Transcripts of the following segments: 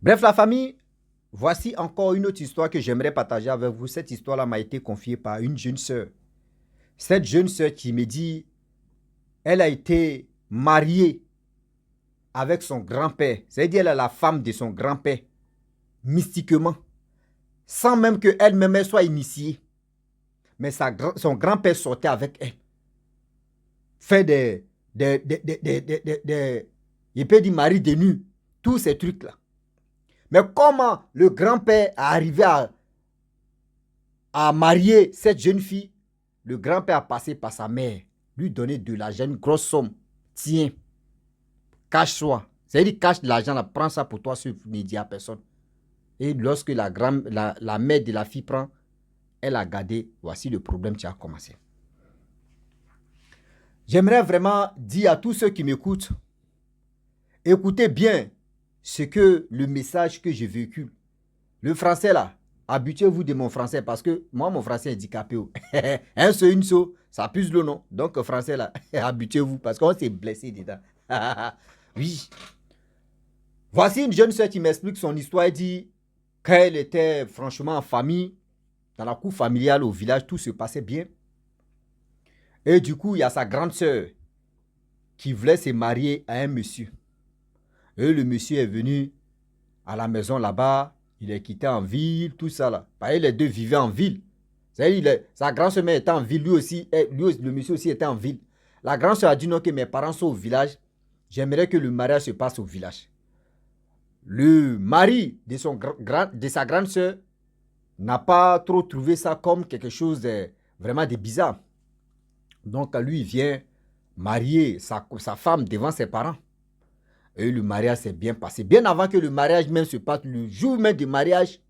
Bref, la famille, voici encore une autre histoire que j'aimerais partager avec vous. Cette histoire-là m'a été confiée par une jeune sœur. Cette jeune sœur qui me dit, elle a été mariée avec son grand-père. C'est-à-dire, elle est la femme de son grand-père, mystiquement, sans même qu'elle-même soit initiée. Mais son grand-père sortait avec elle. Fait il peut dire mari de nu, tous ces trucs-là. Mais comment le grand-père est arrivé à marier cette jeune fille? Le grand-père a passé par sa mère, lui donner de l'argent, une grosse somme. Tiens, cache-toi. C'est-à-dire, cache de l'argent, là, prends ça pour toi, ne dis à personne. Et lorsque la mère de la fille prend, elle a gardé, voici le problème qui a commencé. J'aimerais vraiment dire à tous ceux qui m'écoutent, écoutez bien le message que je véhicule. Le français là, habituez-vous de mon français parce que moi, mon français est handicapé. Un seul, une seule, ça puse le nom. Donc, français là, habituez-vous parce qu'on s'est blessé dedans. Oui. Voici une jeune soeur qui m'explique son histoire. Elle dit qu'elle était franchement en famille, dans la cour familiale au village, tout se passait bien. Et du coup, il y a sa grande soeur qui voulait se marier à un monsieur. Et le monsieur est venu à la maison là-bas. Il est quitté en ville, tout ça là. Parce que les deux vivaient en ville. Sa grande soeur était en ville, lui aussi, le monsieur aussi était en ville. La grande soeur a dit non, que mes parents sont au village. J'aimerais que le mariage se passe au village. Le mari de sa grande soeur n'a pas trop trouvé ça comme quelque chose vraiment de bizarre. Donc lui, il vient marier sa femme devant ses parents. Et le mariage s'est bien passé. Bien avant que le mariage même se passe, le jour même du mariage,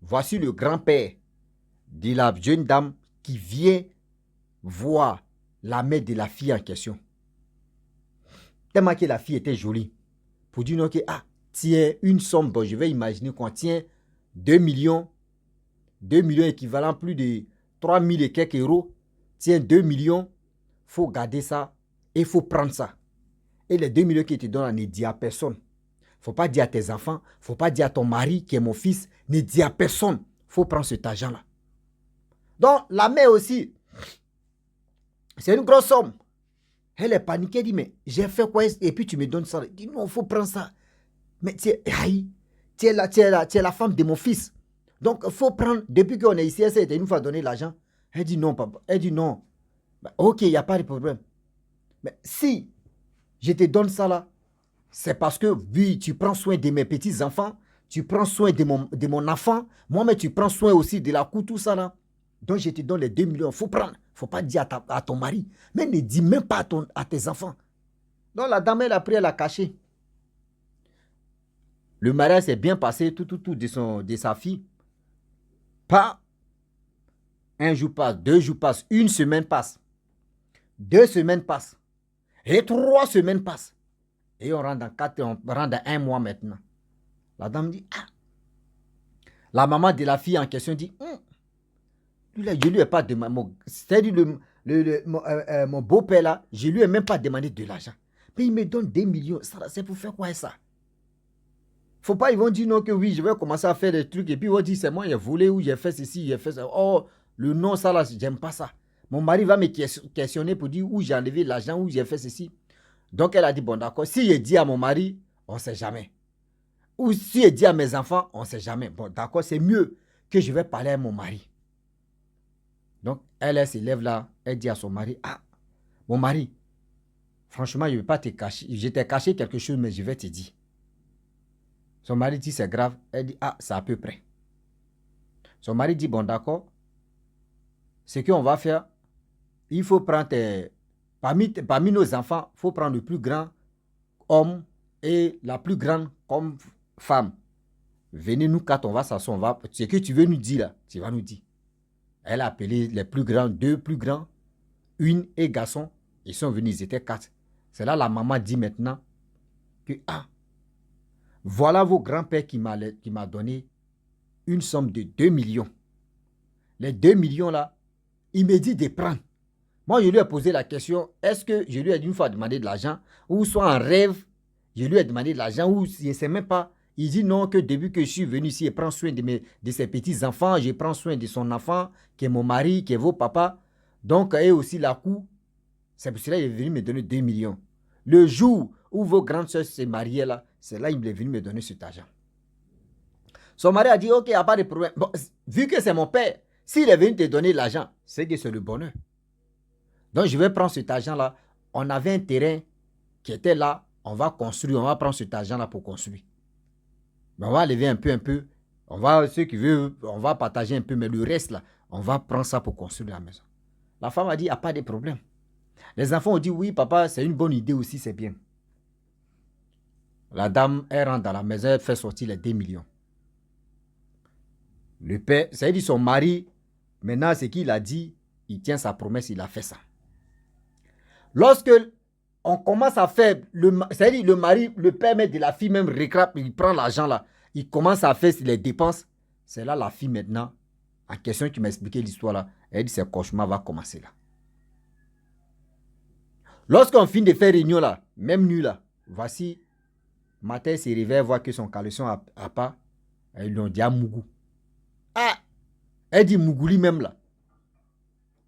voici le grand-père de la jeune dame qui vient voir la mère de la fille en question. Tellement que la fille était jolie. Pour dire non, que, tiens, une somme, bon, je vais imaginer qu'on tient 2 millions équivalent plus de 3 000 et quelques euros. Tiens, 2 millions, il faut garder ça et il faut prendre ça. Et les 2 millions qui te donnent, ne dis à personne. Il ne faut pas dire à tes enfants, il ne faut pas dire à ton mari qui est mon fils, ne dis à personne. Il faut prendre cet argent-là. Donc, la mère aussi, c'est une grosse somme. Elle est paniquée, elle dit, mais j'ai fait quoi? Et puis tu me donnes ça. Elle dit, non, il faut prendre ça. Mais tu es la femme de mon fils. Donc, il faut prendre, depuis qu'on est ici, elle s'est une fois donné l'argent. Elle dit non, papa. Elle dit non. Bah, ok, il n'y a pas de problème. Mais si je te donne ça là, c'est parce que, oui, tu prends soin de mes petits-enfants, tu prends soin de mon enfant, moi, mais tu prends soin aussi de la cour, tout ça là. Donc, je te donne les 2 millions. Il faut prendre. Il ne faut pas dire à ton mari. Mais ne dis même pas à tes enfants. Donc, la dame, elle a pris, elle a caché. Le mariage s'est bien passé, tout de sa fille. Pas un jour passe, 2 jours passent, 1 semaine passe, 2 semaines passent, et 3 semaines passent. Et on rentre dans 1 mois maintenant. La dame dit, La maman de la fille en question dit, je ne lui ai pas demandé, c'est-à-dire mon beau-père là, je ne lui ai même pas demandé de l'argent. Mais il me donne 2 millions, c'est pour faire quoi ça? Faut pas, ils vont dire non que oui, je vais commencer à faire des trucs et puis ils vont dire c'est moi, j'ai volé ou j'ai fait ceci, j'ai fait ça. Oh, le non, ça là, j'aime pas ça. Mon mari va me questionner pour dire où j'ai enlevé l'argent, où j'ai fait ceci. Donc elle a dit bon d'accord, si je dis à mon mari, on ne sait jamais. Ou si je dis à mes enfants, on ne sait jamais. Bon d'accord, c'est mieux que je vais parler à mon mari. Donc elle se lève là, elle dit à son mari, mon mari, franchement, je ne vais pas te cacher, je t'ai caché quelque chose, mais je vais te dire. Son mari dit c'est grave. Elle dit c'est à peu près. Son mari dit bon d'accord. Ce qu'on va faire, il faut prendre parmi nos enfants, il faut prendre le plus grand homme et la plus grande comme femme. Venez nous quatre, on va s'asseoir. Ce que tu veux nous dire là, tu vas nous dire. Elle a appelé les plus grands, 2 plus grands, une et garçon. Ils sont venus, ils étaient 4. C'est là la maman dit maintenant que voilà vos grands-pères qui m'a donné une somme de 2 millions. Les 2 millions là, il me dit de prendre. Moi, je lui ai posé la question, est-ce que je lui ai une fois demandé de l'argent, ou soit en rêve, je lui ai demandé de l'argent, ou je ne sais même pas, Il dit non, que depuis que je suis venu ici, je prends soin de ses petits-enfants, je prends soin de son enfant, qui est mon mari, qui est vos papas. Donc, et aussi la cour, c'est pour cela qu'il est venu me donner 2 millions. Le jour où vos grandes soeurs se mariaient là, c'est là qu'il est venu me donner cet argent. Son mari a dit, ok, il n'y a pas de problème. Bon, vu que c'est mon père, s'il est venu te donner l'argent, c'est que c'est le bonheur. Donc, je vais prendre cet argent-là. On avait un terrain qui était là. On va construire, on va prendre cet argent-là pour construire. Mais on va lever un peu. On va, ceux qui veulent, on va partager un peu, mais le reste, là, on va prendre ça pour construire la maison. La femme a dit, il n'y a pas de problème. Les enfants ont dit, oui, papa, c'est une bonne idée aussi, c'est bien. La dame, elle rentre dans la maison, elle fait sortir les 2 millions. Le père, ça veut dire son mari, maintenant, ce qu'il a dit, il tient sa promesse, il a fait ça. Lorsque on commence à faire, c'est-à-dire le mari, le père de la fille même réclame, il prend l'argent là, il commence à faire les dépenses. C'est là la fille maintenant, en question qui m'a expliqué l'histoire là, elle dit ce cauchemar va commencer là. Lorsqu'on finit de faire réunion là, même nuit là, voici, matin se réveille, voit que son caleçon a pas, ils lui ont dit à Mougou. Ah, elle dit Mougouli même là.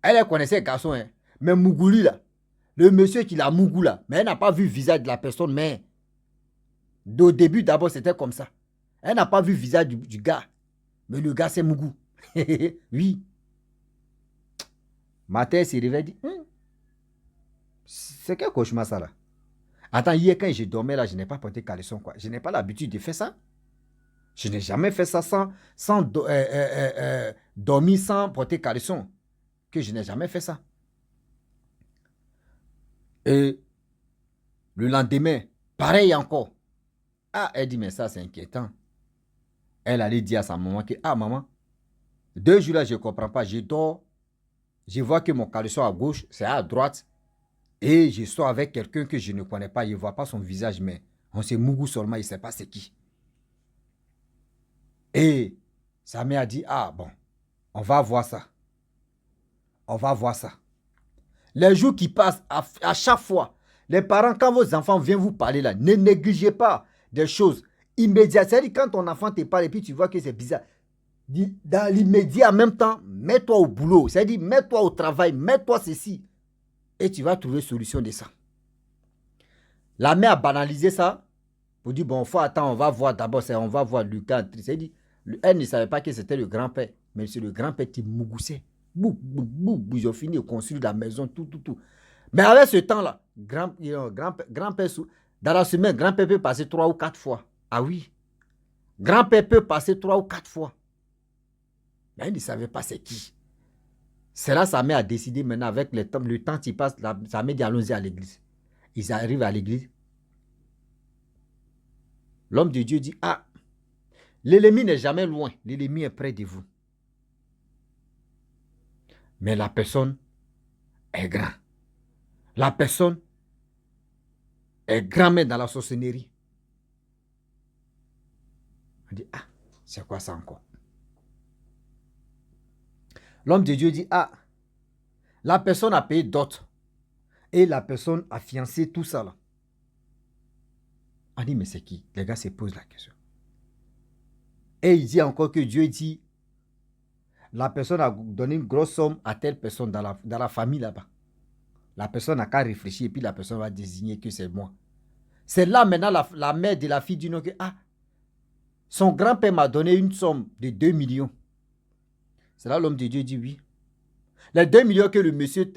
Elle connaissait le garçon, hein, mais Mougouli là, le monsieur qui l'a Mougou là, mais elle n'a pas vu le visage de la personne, mais au début d'abord c'était comme ça. Elle n'a pas vu le visage du gars, mais le gars c'est Mougou. Oui. Matin se réveille, dit, c'est quel cauchemar ça là? Attends, hier quand je dormais là, je n'ai pas porté caleçon quoi. Je n'ai pas l'habitude de faire ça. Je n'ai jamais fait ça sans dormir sans porter caleçon. Que je n'ai jamais fait ça. Et le lendemain, pareil encore. Ah, elle dit, mais ça c'est inquiétant. Elle allait dire à sa maman que, ah maman, 2 jours là, je ne comprends pas. Je dors, je vois que mon caleçon à gauche, c'est à droite. Et je sors avec quelqu'un que je ne connais pas. Je ne vois pas son visage, mais on sait Mougou seulement, il ne sait pas c'est qui. Et sa mère a dit, ah bon, on va voir ça. On va voir ça. Les jours qui passent, à chaque fois, les parents, quand vos enfants viennent vous parler là, ne négligez pas des choses immédiates. C'est-à-dire quand ton enfant te parle et puis tu vois que c'est bizarre, dans l'immédiat en même temps, mets-toi au boulot. C'est-à-dire, mets-toi au travail, mets-toi ceci. Et tu vas trouver solution de ça. La mère a banalisé ça pour dire, bon, il faut attendre, on va voir d'abord, on va voir Lucas. C'est-à-dire, elle ne savait pas que c'était le grand-père, mais c'est le grand-père qui mougoussait. Ils ont fini de construire la maison, tout. Mais avec ce temps-là, grand-père, dans la semaine, grand-père peut passer 3 ou 4 fois. Ah oui. Grand-père peut passer 3 ou 4 fois. Mais il ne savait pas c'est qui. C'est là sa mère a décidé maintenant, avec le temps qui passe, sa mère dit allons-y à l'église. Ils arrivent à l'église. L'homme de Dieu dit, ah, l'ennemi n'est jamais loin, l'ennemi est près de vous. Mais la personne est grande. La personne est grand-mère dans la sorcellerie. On dit, ah, c'est quoi ça encore? L'homme de Dieu dit, ah, la personne a payé dot. Et la personne a fiancé tout ça là. On dit, mais c'est qui? Les gars se posent la question. Et il dit encore que Dieu dit, la personne a donné une grosse somme à telle personne dans la famille là-bas. La personne n'a qu'à réfléchir et puis la personne va désigner que c'est moi. C'est là maintenant la mère de la fille dit non que, ah, son grand-père m'a donné une somme de 2 millions. C'est là l'homme de Dieu dit oui. Les 2 millions que le monsieur,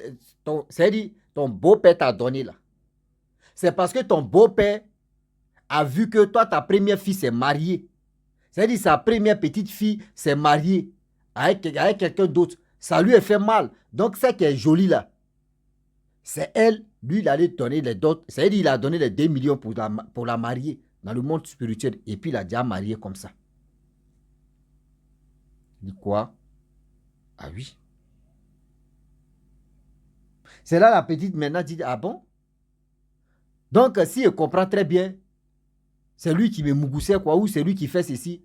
c'est-à-dire ton beau-père t'a donné là. C'est parce que ton beau-père a vu que toi, ta première fille s'est mariée. C'est-à-dire sa première petite fille s'est mariée avec quelqu'un d'autre. Ça lui a fait mal. Donc, ça qui est joli là, c'est elle, lui, il allait donner les dots. C'est-à-dire il a donné les 2 millions pour la marier dans le monde spirituel. Et puis, il a déjà marié comme ça. Il dit quoi? Ah oui. C'est là la petite maintenant dit, ah bon? Donc, si elle comprend très bien, c'est lui qui me mougoussait quoi, ou c'est lui qui fait ceci.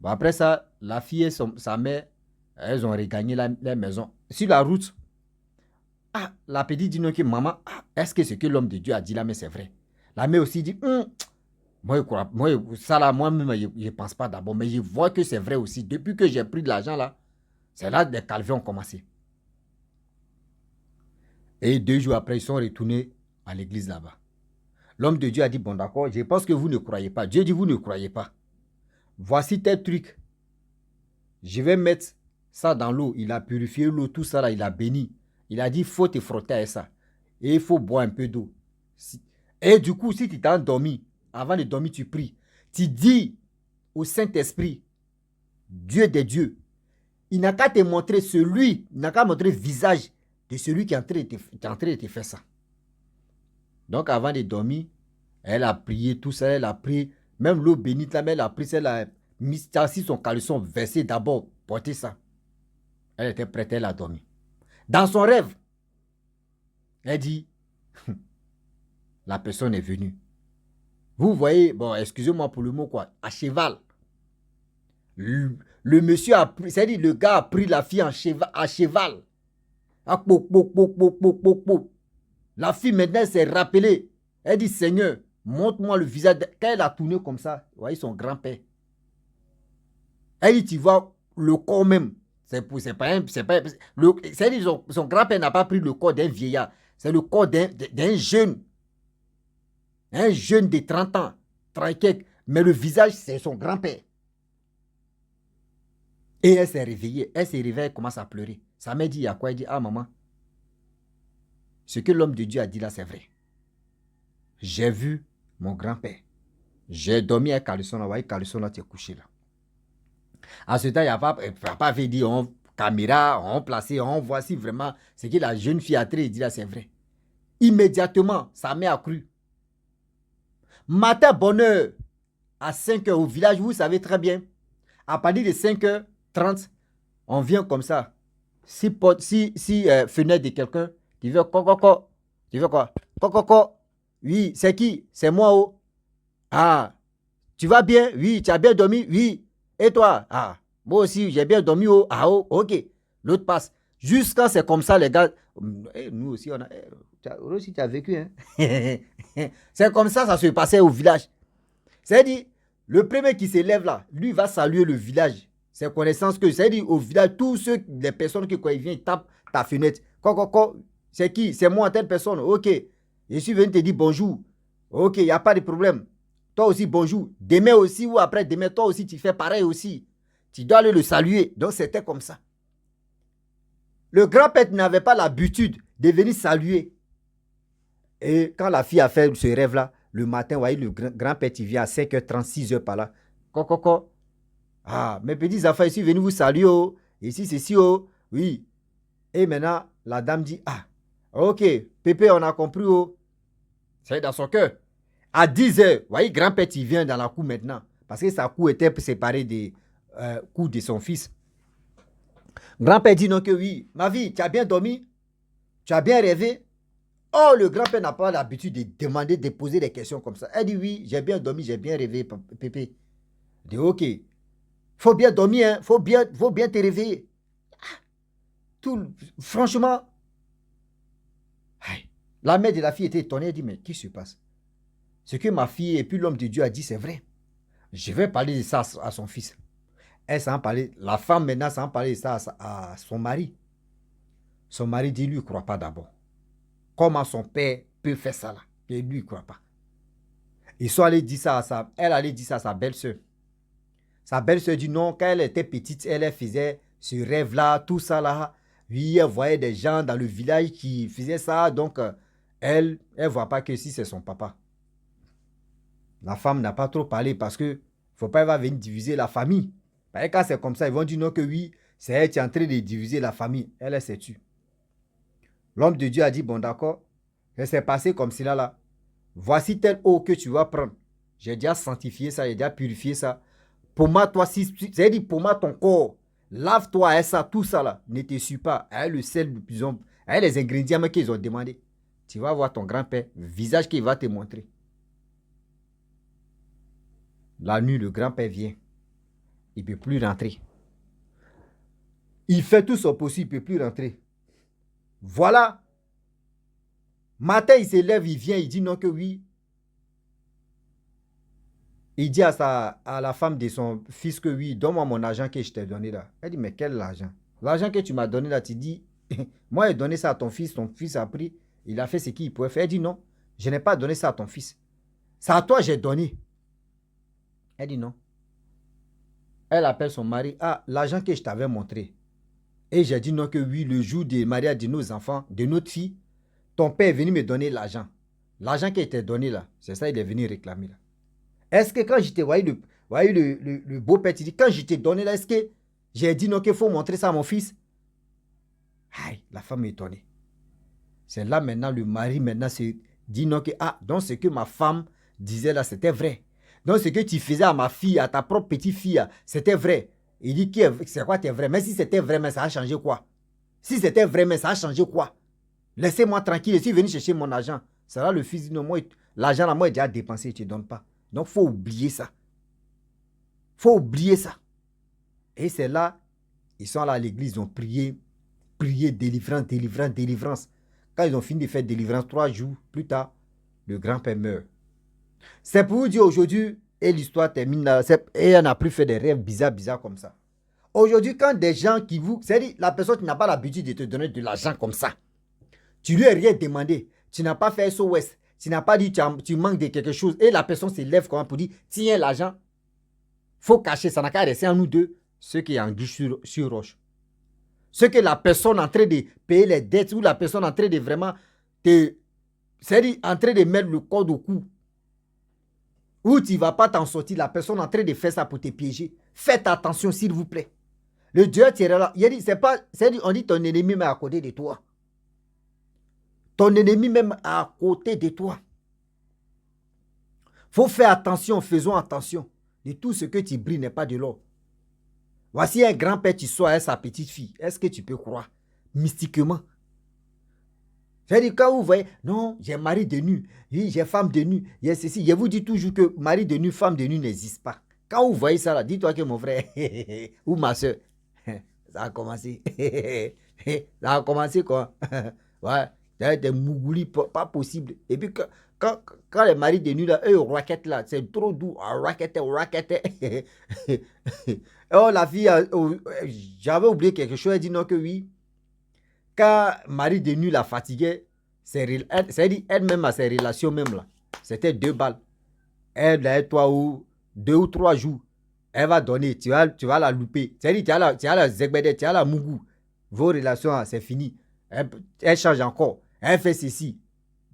Bon, après ça, la fille et sa mère, elles ont regagné la maison. Sur la route, ah, la petite dit non que maman, ah, est-ce que ce que l'homme de Dieu a dit là, mais c'est vrai? La mère aussi dit, Ça là, moi-même, je ne pense pas d'abord, mais je vois que c'est vrai aussi. Depuis que j'ai pris de l'argent là, c'est là que les calvaires ont commencé. Et 2 jours après, ils sont retournés à l'église là-bas. L'homme de Dieu a dit, bon d'accord, je pense que vous ne croyez pas. Dieu dit, vous ne croyez pas. Voici tel truc. Je vais mettre ça dans l'eau. Il a purifié l'eau, tout ça là, il a béni. Il a dit, il faut te frotter à ça. Et il faut boire un peu d'eau. Et du coup, si tu t'es endormi, avant de dormir, tu pries. Tu dis au Saint-Esprit, Dieu des dieux, il n'a qu'à te montrer il n'a qu'à montrer le visage de celui qui est en train de te faire ça. Donc, avant de dormir, elle a prié tout ça, elle a pris, même l'eau bénite là, mais elle a pris, elle a mis assis son caleçon, versé d'abord, porté ça. Elle était prête, elle a dormi. Dans son rêve, elle dit, la personne est venue. Vous voyez, bon, excusez-moi pour le mot quoi, à cheval. Le monsieur a pris, c'est-à-dire le gars a pris la fille à cheval. La fille maintenant s'est rappelée. Elle dit, Seigneur, montre-moi le visage. Quand elle a tourné comme ça, vous voyez son grand-père. Elle dit, tu vois, le corps même. C'est-à-dire son grand-père n'a pas pris le corps d'un vieillard. C'est le corps d'un jeune. Un jeune de 30 ans. 30 quelques. Mais le visage, c'est son grand-père. Et elle s'est réveillée. Elle s'est réveillée, elle commence à pleurer. Sa mère dit, il y a quoi? Elle dit, ah maman, ce que l'homme de Dieu a dit là, c'est vrai. J'ai vu mon grand-père. J'ai dormi avec caleçon là. Vous voyez, caleçon là, tu es couché là. En ce temps, il n'y a pas, papa avait dit, on caméra, on placé, on voit si vraiment ce que la jeune fille a dit là, c'est vrai. Immédiatement, sa mère a cru. Matin, bonne heure, à 5 h au village, vous savez très bien, à partir de 5h30, on vient comme ça. Si fenêtre de quelqu'un, tu veux quoi? Tu veux quoi? Oui, c'est qui? C'est moi. Oh. Ah, tu vas bien? Oui, tu as bien dormi? Oui. Et toi? Ah, moi aussi, j'ai bien dormi. Oh. Ah, oh, ok. L'autre passe. Jusqu'à c'est comme ça, les gars. Nous aussi, on a. Aussi, tu as vécu. Hein? C'est comme ça, ça se passait au village. C'est-à-dire, le premier qui s'élève là, lui va saluer le village. C'est connaissance que, c'est-à-dire, au village, tous les personnes qui, quand ils viennent, tapent ta fenêtre. C'est qui? C'est moi, telle personne. Ok. Je suis venu te dire bonjour. Ok, il n'y a pas de problème. Toi aussi, bonjour. Demain aussi ou après demain, toi aussi, tu fais pareil aussi. Tu dois aller le saluer. Donc, c'était comme ça. Le grand-père n'avait pas l'habitude de venir saluer. Et quand la fille a fait ce rêve-là, le matin, vous voyez, le grand-père, il vient à 5h30, 6h par là. Ah, mes petits enfants, ici, venez vous saluer. Oh. Ici, c'est ici. Oh. Oui. Et maintenant, la dame dit, ah, ok, Pépé, on a compris. Oh. C'est dans son cœur. À 10h, vous voyez, grand-père, il vient dans la cour maintenant. Parce que sa cour était séparée des cours de son fils. Grand-père dit non que oui. Ma vie, tu as bien dormi? Tu as bien rêvé? Oh, le grand-père n'a pas l'habitude de demander, de poser des questions comme ça. Elle dit oui, j'ai bien dormi, j'ai bien rêvé, Pépé. Elle dit ok. Faut bien dormir, hein. Faut bien te réveiller. Franchement, la mère de la fille était étonnée. Elle dit mais qu'est-ce qui se passe? Ce que ma fille et puis l'homme de Dieu a dit, c'est vrai. Je vais parler de ça à son fils. Elle s'en parlait. La femme maintenant s'en parlait de ça à son mari. Son mari dit lui, il ne croit pas d'abord. Comment son père peut faire ça là? Et lui, il ne croit pas. Ils sont allés dire ça elle allait dire ça à sa belle-sœur. Sa belle-sœur dit non, quand elle était petite, elle faisait ce rêve-là, tout ça là. Oui, elle voyait des gens dans le village qui faisaient ça. Donc, elle ne voit pas que si c'est son papa. La femme n'a pas trop parlé parce que ne faut pas, elle va venir diviser la famille. Parce que quand c'est comme ça, ils vont dire non que oui, c'est elle qui est en train de diviser la famille. Elle s'est tue. L'homme de Dieu a dit, bon d'accord, ça s'est passé comme cela là. Voici telle eau que tu vas prendre. J'ai déjà sanctifié ça, j'ai déjà purifié ça. Pour moi, toi, c'est-à-dire pour moi, ton corps, lave-toi et ça, tout ça là, ne te suit pas. Avec le sel, avec les ingrédients qu'ils ont demandé. Tu vas voir ton grand-père, le visage qu'il va te montrer. La nuit, le grand-père vient. Il ne peut plus rentrer. Il fait tout son possible, il ne peut plus rentrer. Voilà. Matin, il se lève, il vient, il dit non que oui. Il dit à la femme de son fils que oui, donne-moi mon argent que je t'ai donné là. Elle dit, mais quel argent? L'argent que tu m'as donné là, tu dis, moi j'ai donné ça à ton fils a pris, il a fait ce qu'il pouvait faire. Elle dit, non, je n'ai pas donné ça à ton fils. C'est à toi j'ai donné. Elle dit, non. Elle appelle son mari, ah, l'argent que je t'avais montré. Et j'ai dit non que oui, le jour du mariage de nos enfants, de notre fille, ton père est venu me donner l'argent. L'argent qui était donné là, c'est ça, il est venu réclamer là. Est-ce que quand je t'ai voyé le beau-père, tu dis, quand je t'ai donné là, est-ce que j'ai dit non qu'il faut montrer ça à mon fils? Aïe, la femme est étonnée. C'est là maintenant, le mari maintenant se dit non que, ah, donc ce que ma femme disait là, c'était vrai. Donc ce que tu faisais à ma fille, à ta propre petite-fille, c'était vrai. Il dit, c'est quoi, t'es vrai? Mais si c'était vrai, mais ça a changé quoi? Si c'était vrai, mais ça a changé quoi? Laissez-moi tranquille, je suis venu chercher mon argent. C'est là le fils dit, non, moi, l'argent là, moi, j'ai déjà dépensé, je ne te donne pas. Donc, il faut oublier ça. Il faut oublier ça. Et c'est là, ils sont allés à l'église, ils ont prié, délivrance, délivrance, délivrance. Quand ils ont fini de faire délivrance, 3 jours plus tard, le grand-père meurt. C'est pour vous dire aujourd'hui, et l'histoire termine là, et on n'a plus fait des rêves bizarres comme ça. Aujourd'hui, quand des gens qui vous... C'est-à-dire, la personne qui n'a pas l'habitude de te donner de l'argent comme ça, tu lui as rien demandé, tu n'as pas fait SOS, tu n'as pas dit tu manques de quelque chose, et la personne se lève comme pour dire, tiens l'argent, faut cacher, ça n'a qu'à rester en nous deux, ce qui est en guiche sur roche. Ce que la personne en train de payer les dettes, ou la personne en train de vraiment c'est-à-dire en train de mettre le code au cou, ou tu ne vas pas t'en sortir, la personne en train de faire ça pour te piéger. Faites attention s'il vous plaît. Le Dieu tu es là. Il dit, on dit ton ennemi même à côté de toi. Ton ennemi même à côté de toi. Faut faire attention, faisons attention. De tout ce que tu brilles n'est pas de l'or. Voici un grand-père qui soit à sa petite fille. Est-ce que tu peux croire? Mystiquement. C'est-à-dire quand vous voyez, non, j'ai mari de nu, oui, j'ai femme de nu, j'ai ceci. Je vous dis toujours que mari de nu, femme de nu n'existe pas. Quand vous voyez ça là, dis-toi que mon frère ou ma soeur, ça a commencé. Ça a commencé quoi? Ouais, des mougoulis, pas possible. Et puis quand les maris de nu là, eux, raquettent là, c'est trop doux. Raquette. Oh, la fille, j'avais oublié quelque chose, elle dit non que oui. Quand Marie de nuit la fatiguait, c'est-à-dire elle-même à ses relations même là, c'était 2 balles. Elle, toi, ou 2 ou 3 jours, elle va donner, tu vas la louper. C'est-à-dire tu as la zegbede, tu as la mougou. Vos relations, c'est fini. Elle change encore. Elle fait ceci.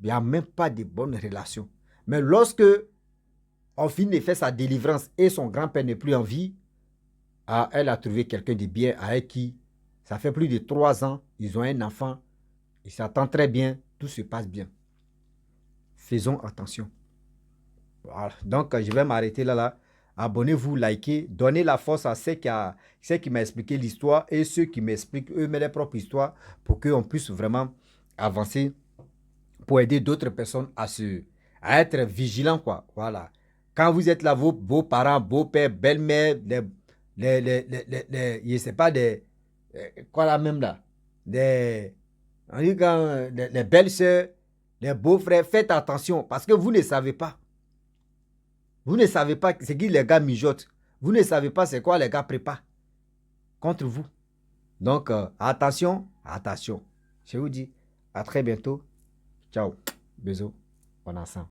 Il n'y a même pas de bonnes relations. Mais lorsque on finit de faire sa délivrance et son grand-père n'est plus en vie, elle a trouvé quelqu'un de bien avec qui ça fait plus de 3 ans, ils ont un enfant, ils s'entendent très bien, tout se passe bien. Faisons attention. Voilà. Donc, je vais m'arrêter là. Abonnez-vous, likez, donnez la force à ceux qui m'ont expliqué l'histoire et ceux qui m'expliquent eux-mêmes leur propre histoire pour qu'on puisse vraiment avancer pour aider d'autres personnes à être vigilants, quoi. Voilà. Quand vous êtes là, vos parents, beaux-pères, belles-mères, je ne sais pas, quoi là même là, on dit quand les belles-sœurs, les beaux-frères, faites attention parce que vous ne savez pas. Vous ne savez pas ce que les gars mijotent. Vous ne savez pas c'est quoi les gars préparent contre vous. Donc, attention. Je vous dis à très bientôt. Ciao. Bisous. Bon ensemble.